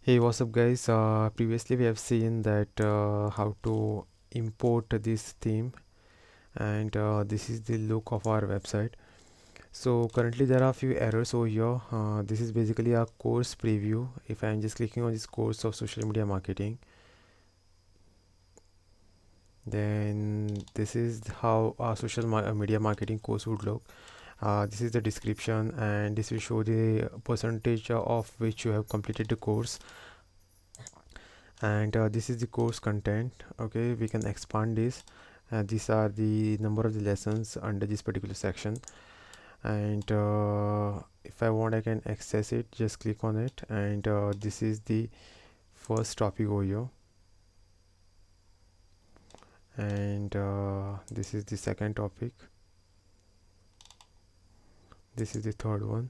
Hey, what's up, guys? Previously, we have seen that how to import this theme, and this is the look of our website. So, currently, there are a few errors over here. This is basically a course preview. If I'm just clicking on this course of social media marketing, then this is how our media marketing course would look. This is the description, and this will show the percentage of which you have completed the course, and this is the course content. Okay, we can expand this. These are the number of the lessons under this particular section, and if I want, I can access it. Just click on it, and this is the first topic over here, and this is the second topic. This is the third one.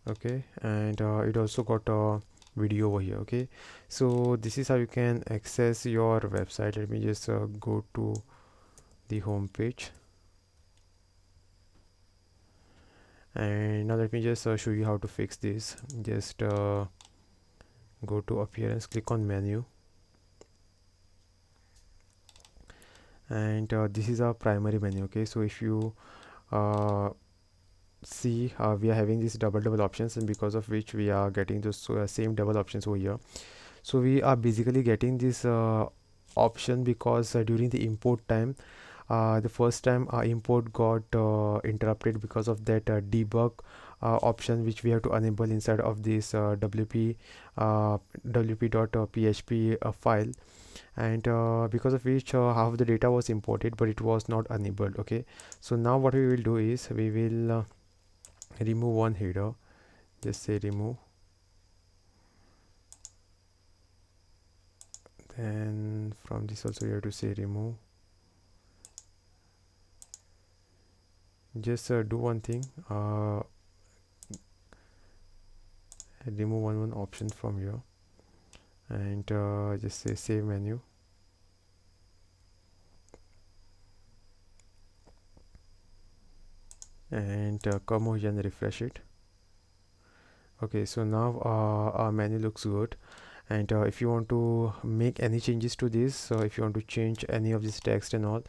Okay, and it also got a video over here. Okay, so this is how you can access your website. Let me just go to the home page, and now let me just show you how to fix this. Just go to appearance, click on menu, and this is our primary menu. Okay, so if you uh, see, we are having these double options, and because of which we are getting those same double options over here. So we are basically getting this option because during the import time, the first time our import got interrupted because of that debug option which we have to enable inside of this wp.php file, and because of which half the data was imported but it was not enabled. Okay, so now what we will do is we will remove one header. Just say remove, then from this also you have to say remove. Just do one thing, remove one option from here, and just say save menu, and come over here and refresh it. Okay, so now our menu looks good, and if you want to make any changes to this, so if you want to change any of this text and all,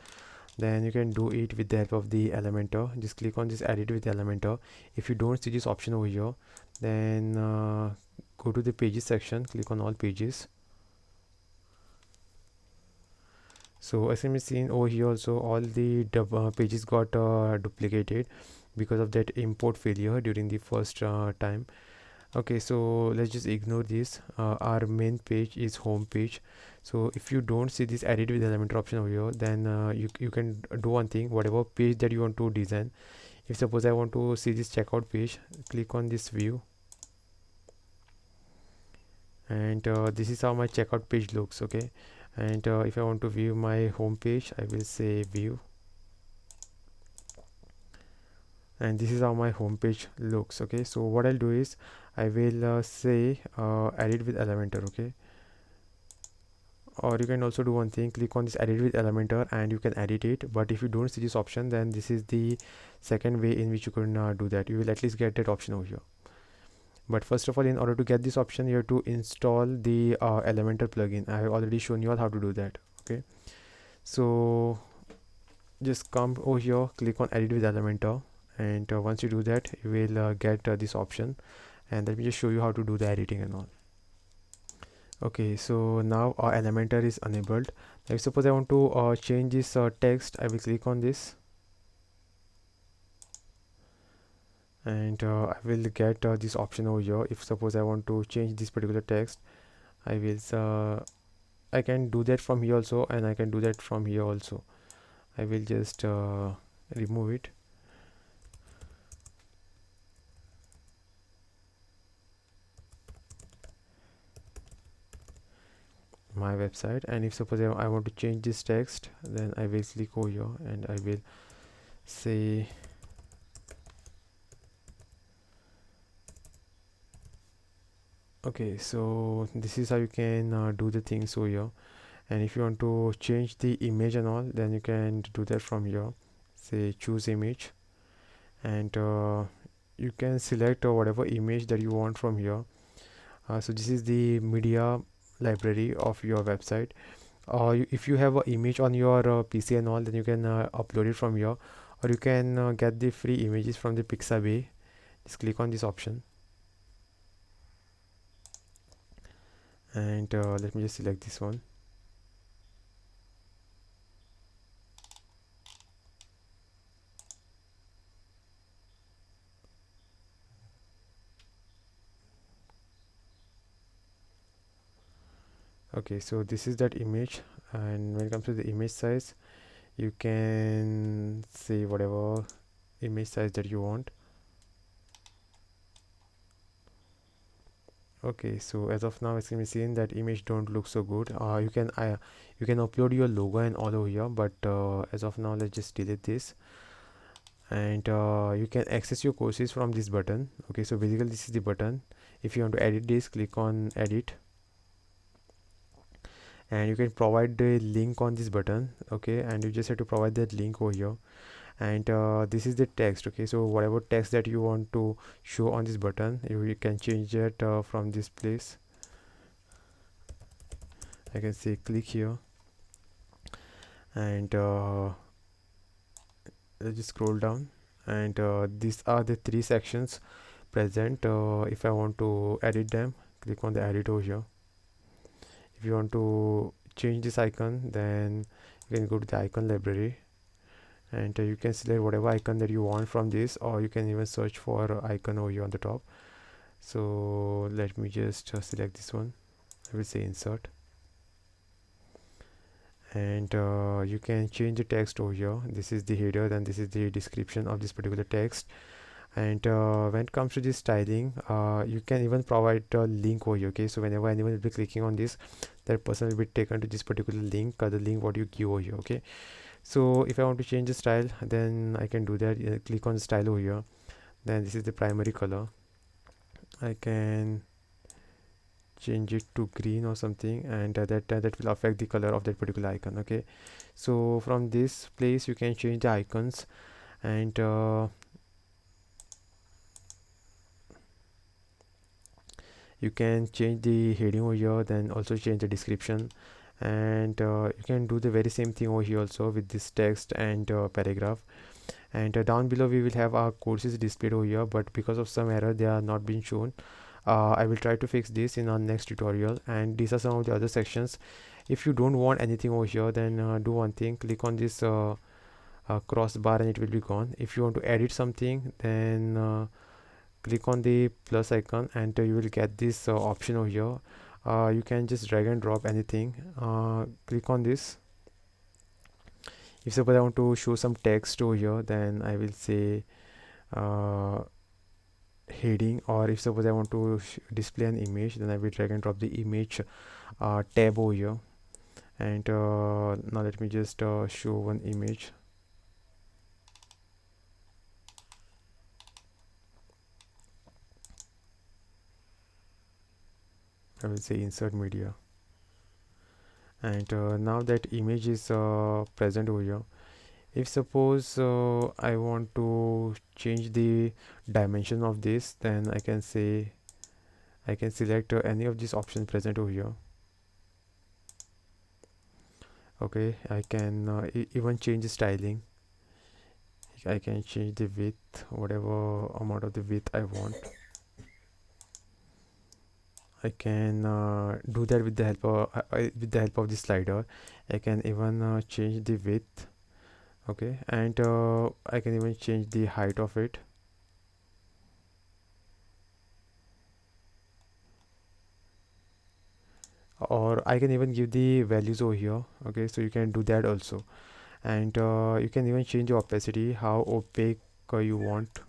then you can do it with the help of the Elementor. Just click on this edit with Elementor. If you don't see this option over here, then go to the pages section, click on all pages. So as can be seen over here also, all the pages got duplicated because of that import failure during the first time. Okay, so let's just ignore this. Our main page is home page. So if you don't see this edit with Elementor option over here, then you can do one thing. Whatever page that you want to design, if suppose I want to see this checkout page, click on this view, and this is how my checkout page looks. Okay, and if I want to view my home page, I will say view, and this is how my home page looks. Okay, so what I'll do is I will say edit with Elementor. Okay, or you can also do one thing, click on this edit with Elementor and you can edit it. But if you don't see this option, then this is the second way in which you can do that. You will at least get that option over here. But first of all, in order to get this option, you have to install the Elementor plugin. I have already shown you all how to do that. Okay, so just come over here, click on edit with Elementor, and once you do that, you will get this option. And let me just show you how to do the editing and all. Okay, so now our Elementor is enabled. Now suppose I want to change this text, I will click on this, and I will get this option over here. If suppose I want to change this particular text, I will I can do that from here also, and I can do that from here also. I will just remove it. My website, and if suppose I want to change this text, then I will click over here and I will say okay. So this is how you can do the things over here. And if you want to change the image and all, then you can do that from here. Say choose image, and you can select whatever image that you want from here. So this is the media library of your website. If you have an image on your PC and all, then you can upload it from here, or you can get the free images from the Pixabay. Just click on this option, and let me just select this one. Okay, so this is that image, and when it comes to the image size, you can say whatever image size that you want. Okay, so as of now, it's can be seen that image don't look so good. You can upload your logo and all over here, but as of now, let's just delete this. And you can access your courses from this button. Okay, so basically this is the button. If you want to edit this, click on edit, and you can provide the link on this button. Okay, and you just have to provide that link over here. And this is the text. Okay, so whatever text that you want to show on this button, you can change it from this place. I can say click here, and let's just scroll down, and these are the three sections present. If I want to edit them, click on the edit over here. If you want to change this icon, then you can go to the icon library, and you can select whatever icon that you want from this, or you can even search for icon over here on the top. So let me just select this one. I will say insert, and you can change the text over here. This is the header, and this is the description of this particular text. And when it comes to this styling, you can even provide a link over here. Okay, so whenever anyone will be clicking on this, that person will be taken to this particular link, the link what you give over here. Okay, so if I want to change the style, then I can do that. Click on style over here, then this is the primary color. I can change it to green or something, and that will affect the color of that particular icon. Okay, so from this place you can change the icons, and you can change the heading over here, then also change the description, and you can do the very same thing over here also with this text and paragraph. And down below we will have our courses displayed over here, but because of some error they are not being shown. I will try to fix this in our next tutorial, and these are some of the other sections. If you don't want anything over here, then do one thing, click on this crossbar and it will be gone. If you want to edit something, then click on the plus icon, and you will get this option over here. You can just drag and drop anything. Click on this. If suppose I want to show some text over here, then I will say heading, or if suppose I want to display an image, then I will drag and drop the image tab over here. And now let me just show one image. I will say insert media, and now that image is present over here. If suppose I want to change the dimension of this, then I can say I can select any of these options present over here. Okay, I can even change the styling. I can change the width, whatever amount of the width I want. I can do that with the help of the slider. I can even change the width. Okay, and I can even change the height of it. Or I can even give the values over here. Okay, so you can do that also. And you can even change the opacity, how opaque you want.